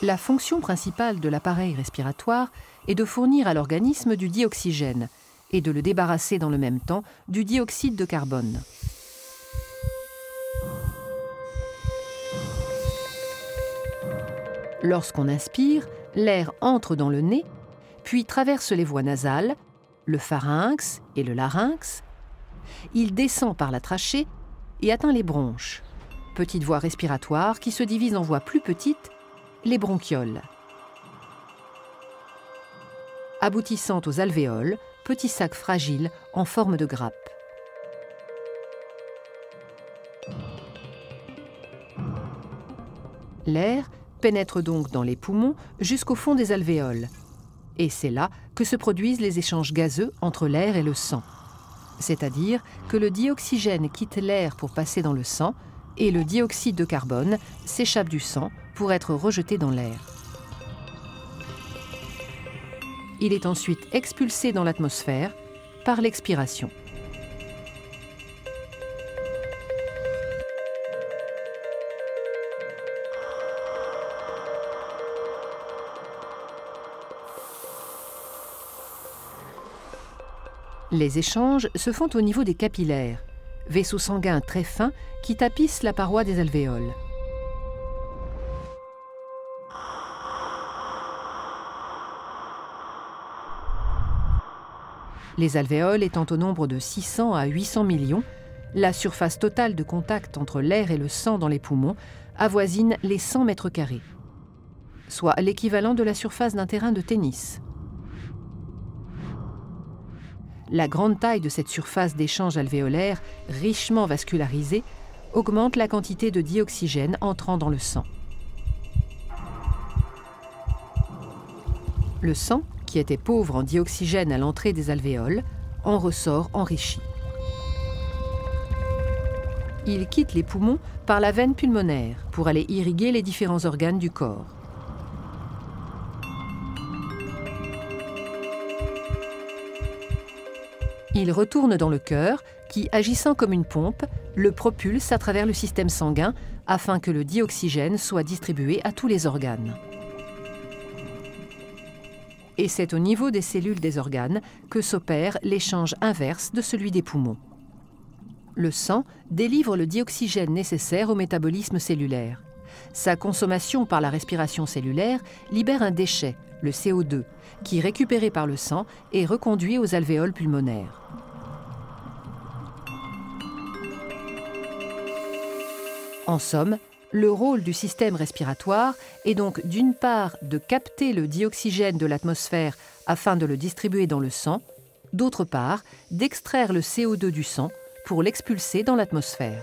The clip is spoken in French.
La fonction principale de l'appareil respiratoire est de fournir à l'organisme du dioxygène et de le débarrasser dans le même temps du dioxyde de carbone. Lorsqu'on inspire, l'air entre dans le nez, puis traverse les voies nasales, le pharynx et le larynx. Il descend par la trachée et atteint les bronches, petites voies respiratoires qui se divisent en voies plus petites, les bronchioles. Aboutissant aux alvéoles, petits sacs fragiles en forme de grappe. L'air pénètre donc dans les poumons jusqu'au fond des alvéoles. Et c'est là que se produisent les échanges gazeux entre l'air et le sang. C'est-à-dire que le dioxygène quitte l'air pour passer dans le sang et le dioxyde de carbone s'échappe du sang pour être rejeté dans l'air. Il est ensuite expulsé dans l'atmosphère par l'expiration. Les échanges se font au niveau des capillaires, vaisseaux sanguins très fins qui tapissent la paroi des alvéoles. Les alvéoles étant au nombre de 600 à 800 millions, la surface totale de contact entre l'air et le sang dans les poumons avoisine les 100 mètres carrés, soit l'équivalent de la surface d'un terrain de tennis. La grande taille de cette surface d'échange alvéolaire, richement vascularisée, augmente la quantité de dioxygène entrant dans le sang. Le sang, qui était pauvre en dioxygène à l'entrée des alvéoles, en ressort enrichi. Il quitte les poumons par la veine pulmonaire pour aller irriguer les différents organes du corps. Il retourne dans le cœur qui, agissant comme une pompe, le propulse à travers le système sanguin afin que le dioxygène soit distribué à tous les organes. Et c'est au niveau des cellules des organes que s'opère l'échange inverse de celui des poumons. Le sang délivre le dioxygène nécessaire au métabolisme cellulaire. Sa consommation par la respiration cellulaire libère un déchet, le CO2, qui, récupéré par le sang, est reconduit aux alvéoles pulmonaires. En somme, le rôle du système respiratoire est donc d'une part de capter le dioxygène de l'atmosphère afin de le distribuer dans le sang, d'autre part d'extraire le CO2 du sang pour l'expulser dans l'atmosphère.